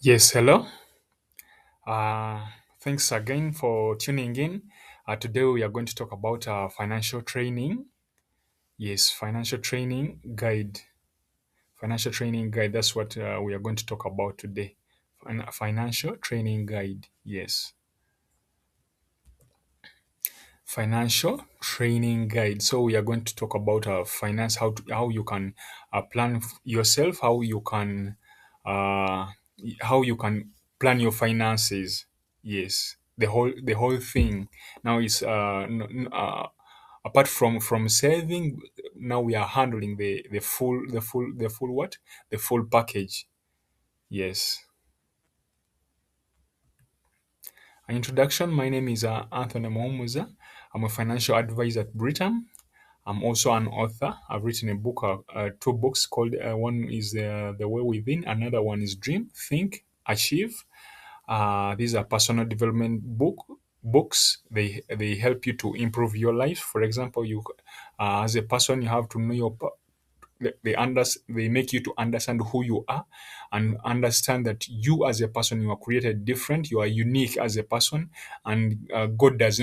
Yes, hello. Uh, Thanks again for tuning in. Today we are going to talk about financial training. Yes, financial training guide. Financial training guide. That's what we are going to talk about today. Financial training guide. Yes. Financial training guide. So we are going to talk about finance, how you can plan yourself, uh, how you can plan your finances. Yes, the whole thing. Now is apart from saving, now we are handling the full what the full package. Yes. An introduction. My name is Anthony Momuza. I'm a financial advisor at Britain. I'm also an author. I've written a book, two books called one is The Way Within, another one is Dream, Think, Achieve. These are personal development books. They help you to improve your life. For example, you as a person, you have to know they make you to understand who you are and understand that you as a person, you are created different, you are unique as a person, and God does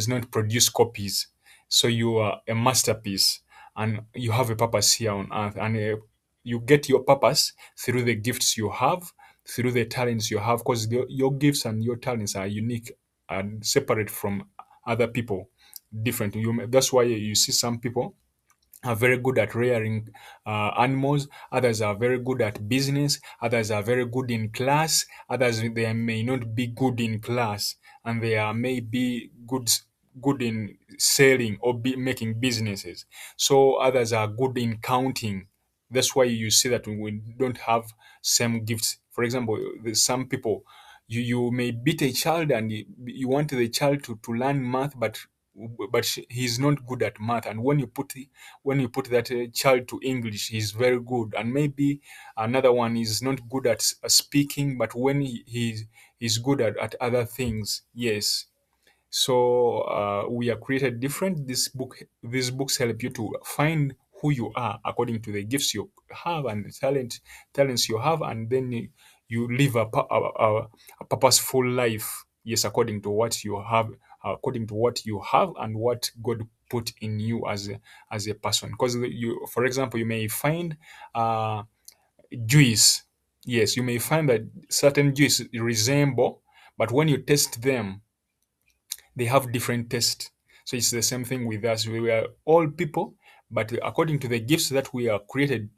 not produce copies. So you are a masterpiece, and you have a purpose here on earth, and you get your purpose through the gifts you have, through the talents you have, because your gifts and your talents are unique and separate from other people, different. That's why you see some people are very good at rearing animals. Others are very good at business. Others are very good in class. Others, they may not be good in class, and they are maybe good in selling or making businesses. So others are good in counting. That's why you see that we don't have same gifts. For example, there's some people, you may beat a child and you want the child to learn math, but he's not good at math. And when you put that child to English, he's very good. And maybe another one is not good at speaking, but when he's good at other things. Yes. So we are created different. These books help you to find who you are according to the gifts you have and the talents you have, and then you live a purposeful life. Yes, according to what you have and what God put in you as a person. Because for example, you may find juice. Yes, you may find that certain juice resemble, but when you taste them, they have different taste. So it's the same thing with us. We are all people, but according to the gifts that we are created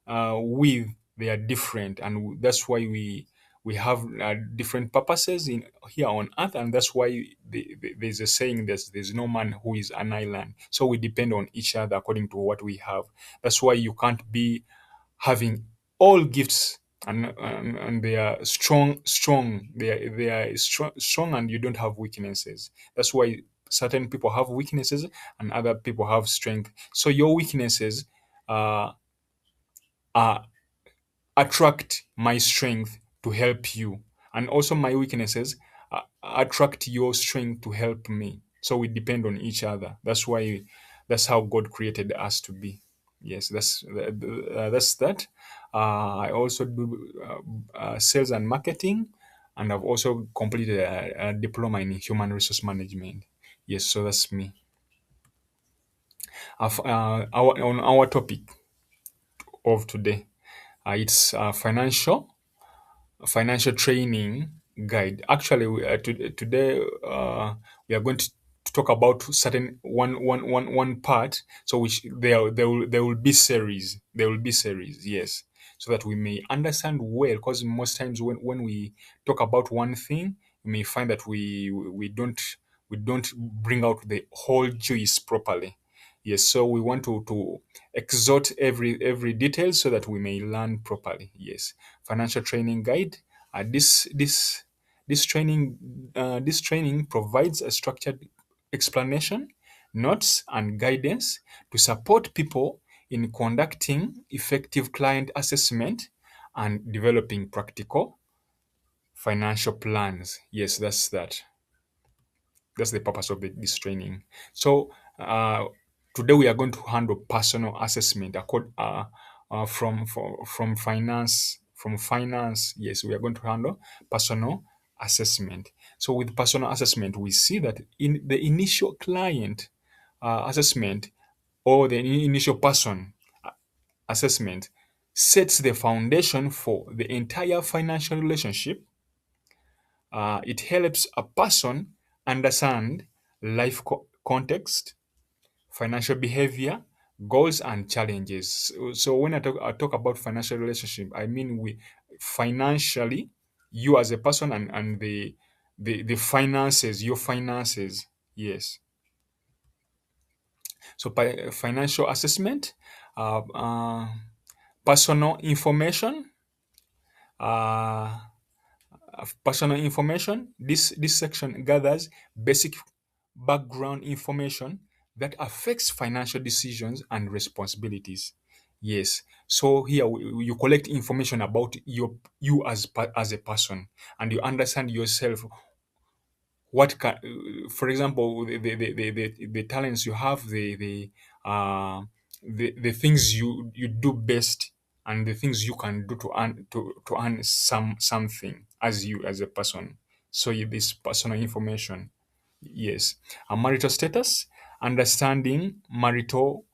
with, they are different, and that's why we have different purposes in here on earth, and that's why there's a saying, there's no man who is an island. So we depend on each other according to what we have. That's why you can't be having all gifts, and they are strong, they are strong, and you don't have weaknesses. That's why certain people have weaknesses and other people have strength. So your weaknesses uh, are attract my strength to help you, and also my weaknesses attract your strength to help me. So we depend on each other. That's how God created us to be. Yes, that's that. I also do sales and marketing, and I've also completed a diploma in human resource management. Yes, so that's me. On our topic of today, it's financial training guide. Actually, today we are going to talk about certain one part. So which there will be series. There will be series. Yes, so that we may understand well. Because most times when we talk about one thing, we may find that we don't bring out the whole juice properly. Yes, so we want to exhort every detail so that we may learn properly. Yes, financial training guide. This training provides a structured explanation, notes, and guidance to support people in conducting effective client assessment and developing practical financial plans. Yes, that's the purpose of this training. So today we are going to handle personal assessment from from finance, yes, we are going to handle personal assessment. So with personal assessment, we see that in the initial client assessment, or the initial person assessment, sets the foundation for the entire financial relationship. It helps a person understand life context, financial behavior, goals, and challenges. So when I talk about financial relationship, I mean we financially, you as a person, and the finances, your finances. Yes. So by financial assessment, uh, uh, personal information, uh, personal information. This section gathers basic background information that affects financial decisions and responsibilities. Yes. So here you collect information about you as as a person, and you understand yourself. What can, for example, the talents you have, the things you do best, and the things you can do to earn something as you as a person. So this personal information. Yes. A marital status, understanding marital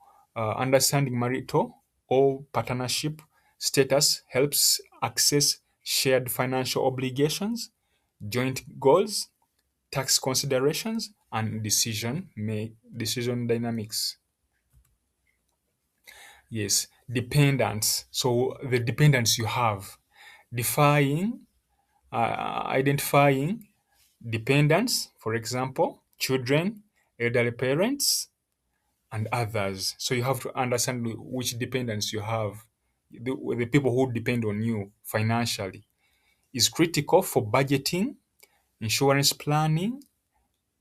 or partnership status helps access shared financial obligations, joint goals, tax considerations, and decision dynamics. Yes, dependents. So the dependents you have, defying, identifying dependents, for example, children, elderly parents, and others. So you have to understand which dependents you have. The people who depend on you financially is critical for budgeting, insurance planning,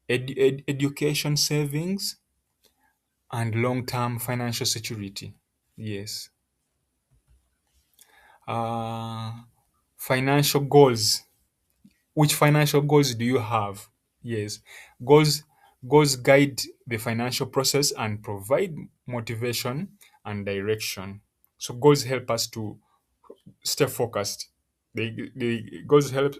education savings, and long-term financial security. Yes. Uh, Financial goals. Which financial goals do you have? Yes. Goals goals guide the financial process and provide motivation and direction. So goals help us to stay focused. The goals help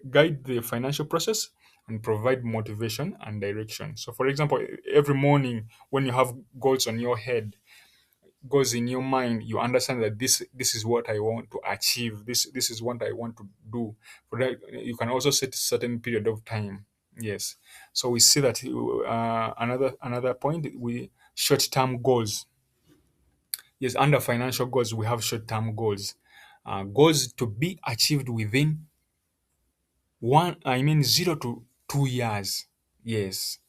guide the financial process and provide motivation and direction. So, for example, every morning when you have goals on your head, goes in your mind, you understand that this is what I want to achieve, this is what I want to do. For that, you can also set certain period of time. Yes. So we see that another point, we short-term goals. Yes, under financial goals we have short-term goals, goals to be achieved within 0 to 2 years. Yes.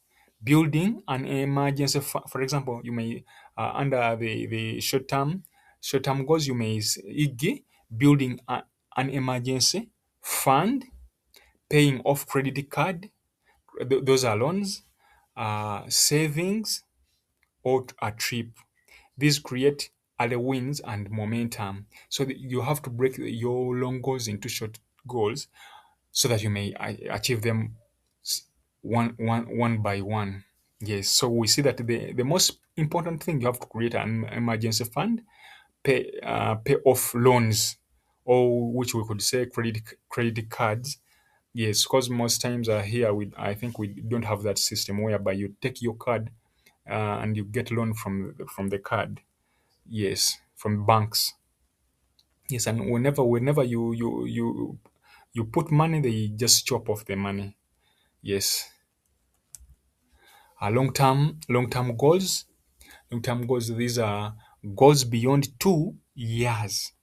Building an emergency for example, you may under the short term goals, you may building an emergency fund, paying off credit card, those are loans, savings, or a trip. These create other wins and momentum. So you have to break your long goals into short goals so that you may achieve them one by one. Yes. So we see that the most important thing, you have to create an emergency fund, pay off loans, or which we could say credit cards. Yes, because most times here we I think we don't have that system whereby you take your card and you get loan from the card. Yes, from banks. Yes, and whenever you put money, they just chop off the money. Yes. Long term goals. Long term goals. These are goals beyond 2 years.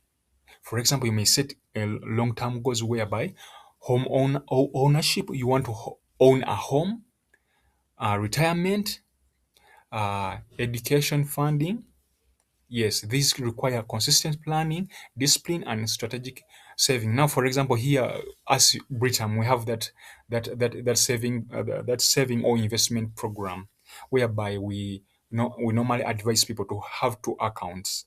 For example, you may set a long term goals whereby ownership. You want to own a home, retirement, education funding. Yes, these require consistent planning, discipline, and strategic saving. Now, for example, here as Britain, we have that saving or investment program, whereby we normally advise people to have two accounts.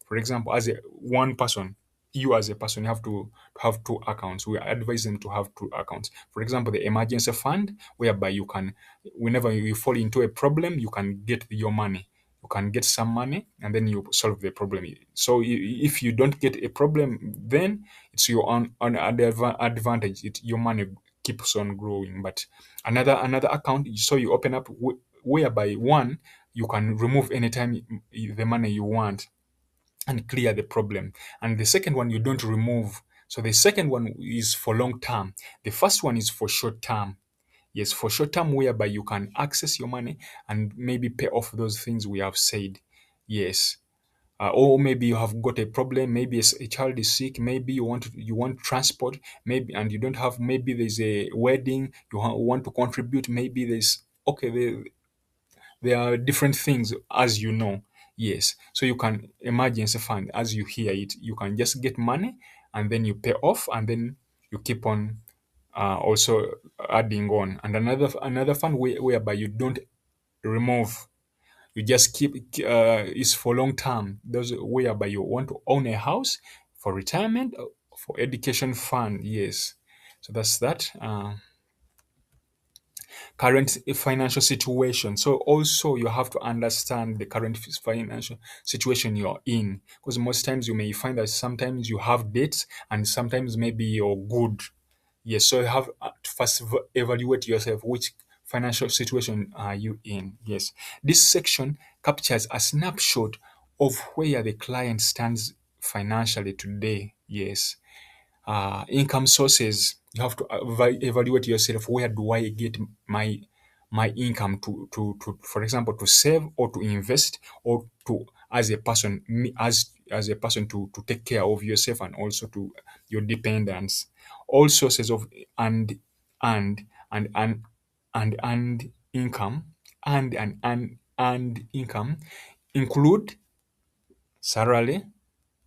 For example, as a one person, you as a person, you have to have two accounts. We advise them to have two accounts. For example, the emergency fund, whereby you can, whenever you fall into a problem, you can get your money. you can get some money and then you solve the problem. So if you don't get a problem, then it's your own advantage. Your money keeps on growing. But another account, so you open up whereby one, you can remove anytime the money you want and clear the problem. And the second one, you don't remove. So the second one is for long term. The first one is for short term. Yes, for short term, whereby you can access your money and maybe pay off those things we have said. Yes. Or maybe you have got a problem. Maybe a child is sick. Maybe you want transport. Maybe and you don't have. Maybe there's a wedding. You want to contribute. Maybe there's okay. There are different things, as you know. Yes. So you can emergency fund, as you hear it, you can just get money and then you pay off and then you keep on also adding on. And another fund whereby you don't remove, you just keep is for long term. Those whereby you want to own a house for retirement, for education fund. Yes. So that's that. Current financial situation. So also you have to understand the current financial situation you're in, because most times you may find that sometimes you have debts and sometimes maybe you're good. Yes, so you have to first evaluate yourself, which financial situation are you in. Yes, this section captures a snapshot of where the client stands financially today. Yes, income sources, you have to evaluate yourself. Where do I get my income to for example to save or to invest or to as a person, as a person to take care of yourself and also to your dependents. All sources of and and and and income and income include salary,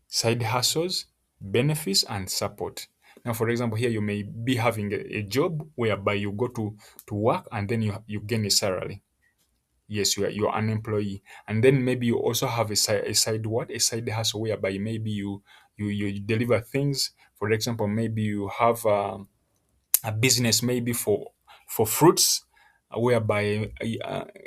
side hustles, benefits, and support. Now, for example, here you may be having a job whereby you go to work and then you gain a salary. Yes, you're an employee, and then maybe you also have a side hustle whereby maybe you deliver things. For example, maybe you have a business maybe for fruits, whereby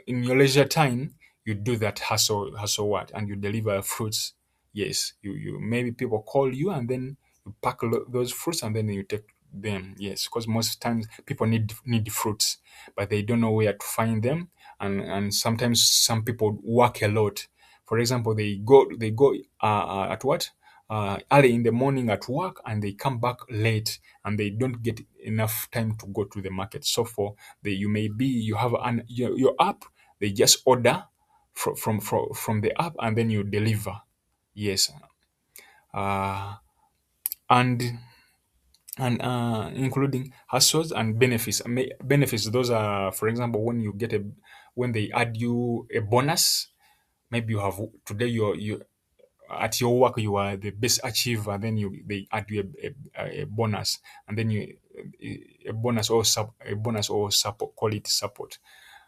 in your leisure time you do that hustle what and you deliver fruits. Yes, you maybe people call you and then you pack those fruits and then you take them. Yes, because most times people need fruits but they don't know where to find them, and sometimes some people work a lot. For example, they go at what early in the morning at work and they come back late and they don't get enough time to go to the market. So for you may be you have your app, they just order from the app and then you deliver. Yes, uh, and including hustles and benefits. Benefits, those are, for example, when they add you a bonus. Maybe you have today you at your work you are the best achiever, then they add you a bonus, and then you a bonus or a bonus or support, call it support,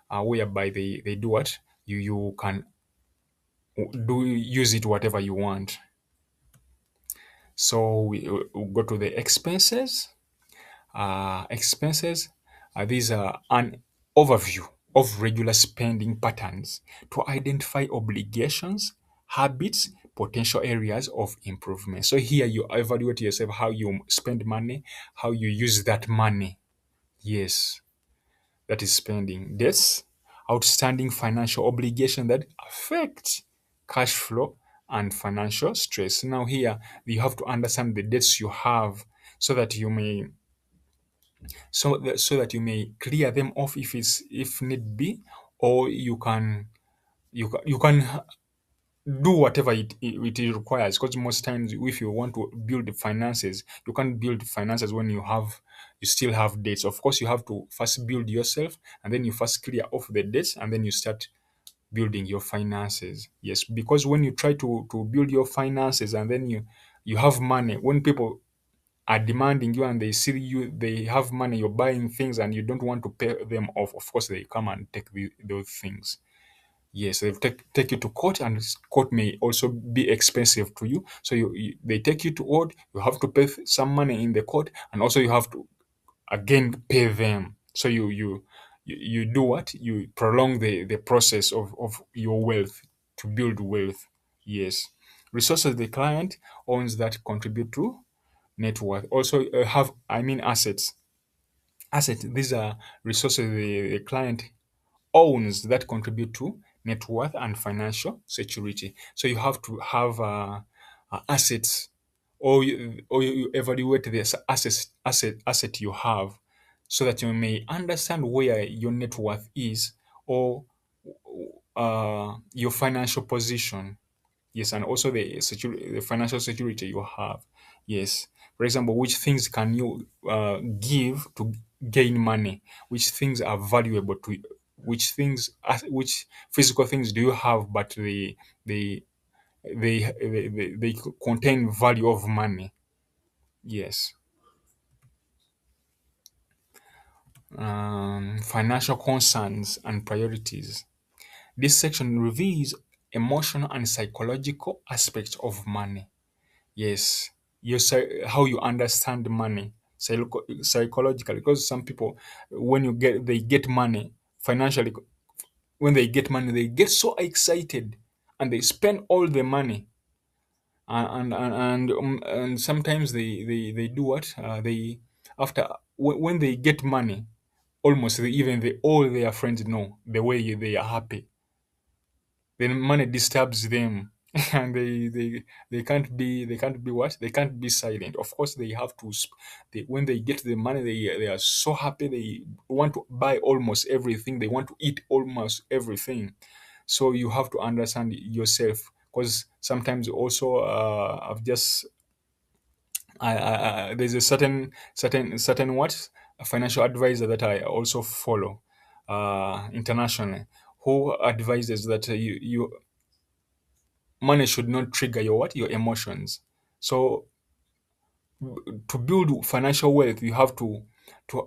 whereby they do what you can do, use it whatever you want. So we go to the expenses. Expenses, these are an overview of regular spending patterns to identify obligations, habits, potential areas of improvement. So here you evaluate yourself, how you spend money, how you use that money. Yes, that is spending. Debts, outstanding financial obligation that affect cash flow and financial stress. Now here you have to understand the debts you have so that you may so that you may clear them off if need be, or you can do whatever it requires, because most times if you want to build finances, you can't build finances when you still have debts. Of course, you have to first build yourself and then you first clear off the debts and then you start building your finances. Yes, because when you try to build your finances and then you have money, when people are demanding you and they see you, they have money, you're buying things and you don't want to pay them off, of course they come and take those things. Yes, they take you to court, and court may also be expensive to you. So they take you to court, you have to pay some money in the court, and also you have to again pay them. So you do what? You prolong the process of your wealth to build wealth. Yes. Resources the client owns that contribute to net worth. Also, assets. Assets, these are resources the client owns that contribute to net worth and financial security. So you have to have assets, or you evaluate the asset you have, so that you may understand where your net worth is, or your financial position. Yes, and also the financial security you have. Yes. For example, which things can you give to gain money? Which things are valuable to you? Which physical things do you have, but they they contain value of money? Yes. Financial concerns and priorities. This section reveals emotional and psychological aspects of money. Yes, how you understand money psychologically, because some people, when they get money financially, when they get money, they get so excited and they spend all the money, and sometimes they do what they after when they get money, almost all their friends know the way they are happy. Then money disturbs them and they can't be silent. Of course they have to when they get the money, they are so happy, they want to buy almost everything, they want to eat almost everything. So you have to understand yourself, because sometimes also I've just there's a certain what a financial advisor that I also follow internationally, who advises that you money should not trigger your emotions. So to build financial wealth, you have to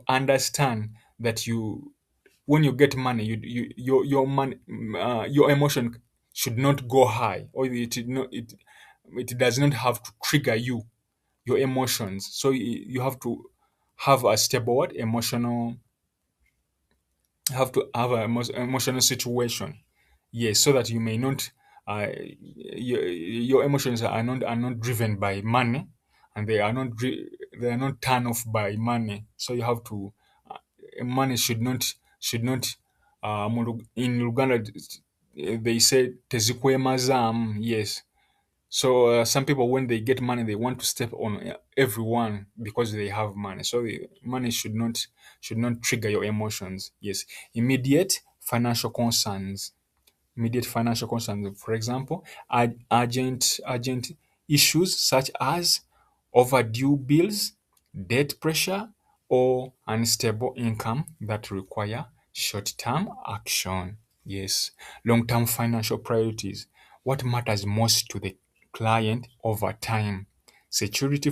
understand that when you get money, your money, your emotion should not go high, or it does not have to trigger your emotions. So you have to have a stable emotional, have to have an emotional situation. Yes, so that you may not your emotions are not driven by money, and they are not turned off by money. So you have to money should not in Uganda they say tezikwemazam. Yes. So some people, when they get money, they want to step on everyone because they have money. So money should not trigger your emotions. Yes. Immediate financial concerns. For example, urgent issues such as overdue bills, debt pressure, or unstable income that require short-term action. Yes. Long-term financial priorities. What matters most to the client over time? Security.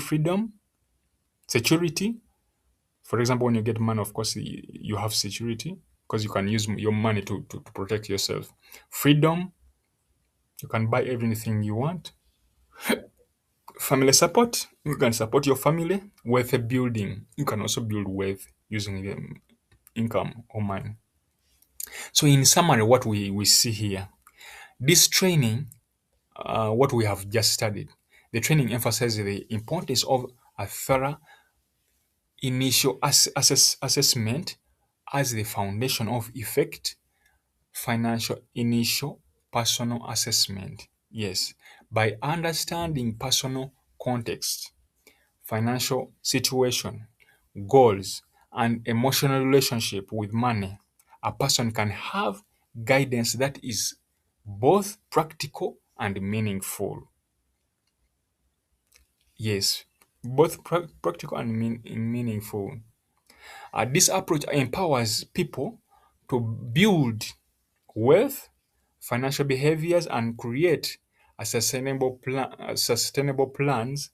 For example, when you get money, of course, you have security because you can use your money to protect yourself. Freedom, you can buy everything you want. Family support, you can support your family. Wealth building, you can also build wealth using the income or money. So, in summary, what we see here, this training, what we have just studied, the training emphasizes the importance of a thorough initial assessment as the foundation of effect financial initial personal assessment. Yes, by understanding personal context, financial situation, goals, and emotional relationship with money, a person can have guidance that is both practical and meaningful. Yes, both practical and meaningful. This approach empowers people to build wealth, financial behaviors, and create sustainable plans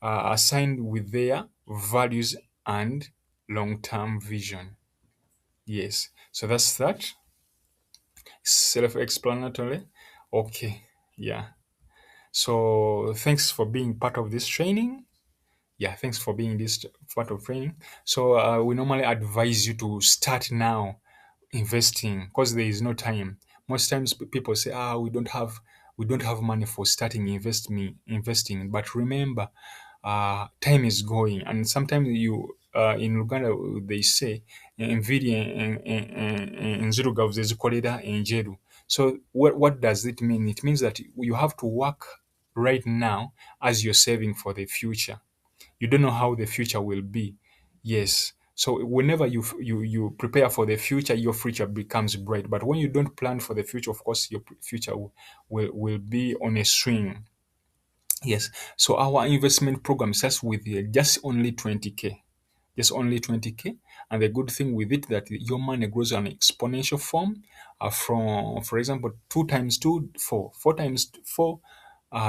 assigned with their values and long-term vision. Yes, so that's that. Self-explanatory. Okay, yeah. So thanks for being part of this training. Yeah, thanks for being this part of training. So we normally advise you to start now investing because there is no time. Most times people say, we don't have we don't have money for starting investing. But remember, time is going, and sometimes you in Uganda they say envidia enzirugavu zezikolera enjeru. So what does it mean? It means that you have to work right now as you're saving for the future. You don't know how the future will be. Yes. So whenever you prepare for the future, your future becomes bright. But when you don't plan for the future, of course, your future will be on a swing. Yes. So our investment program starts with just only 20K. Just only 20K. And the good thing with it that your money grows on exponential form from, for example, 2 times 2, 4. 4 times 4,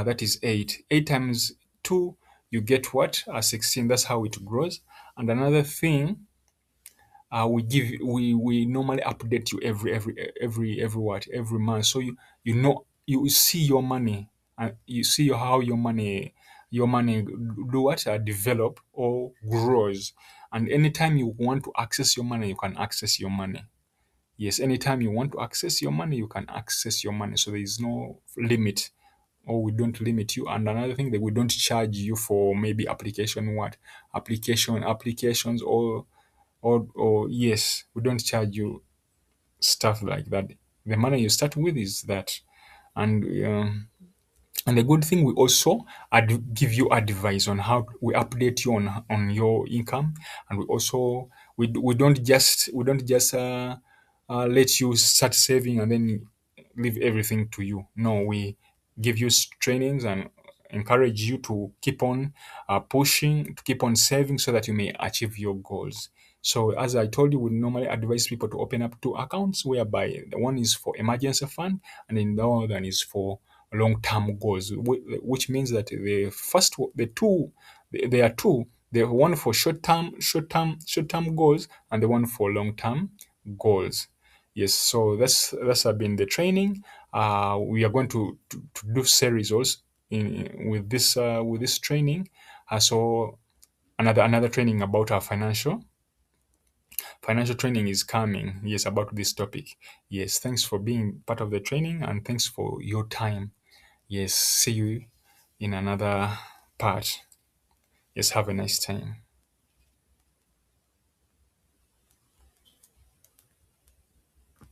that is 8. 8 times 2, you get what? 16. That's how it grows. And another thing, we normally update you every what every month, so you know you see your money, and you see how your money do what develop or grows. And anytime you want to access your money, you can access your money. Yes, anytime you want to access your money, you can access your money. So there is no limit, or we don't limit you. And another thing, that we don't charge you for maybe applications, or yes, we don't charge you stuff like that. The money you start with is that. And um, and the good thing, we also give you advice on how we update you on your income. And we also, we don't just let you start saving and then leave everything to you. No, we give you trainings and encourage you to keep on pushing, to keep on saving so that you may achieve your goals. So as I told you, we normally advise people to open up two accounts, whereby the one is for emergency fund and then the other one is for long-term goals, which means that there are two. The one for short-term goals, and the one for long-term goals. Yes, so that's been the training. We are going to do series also with this training. So another training about our financial training is coming. Yes, about this topic. Yes, thanks for being part of the training, and thanks for your time. Yes, see you in another part. Yes, have a nice time.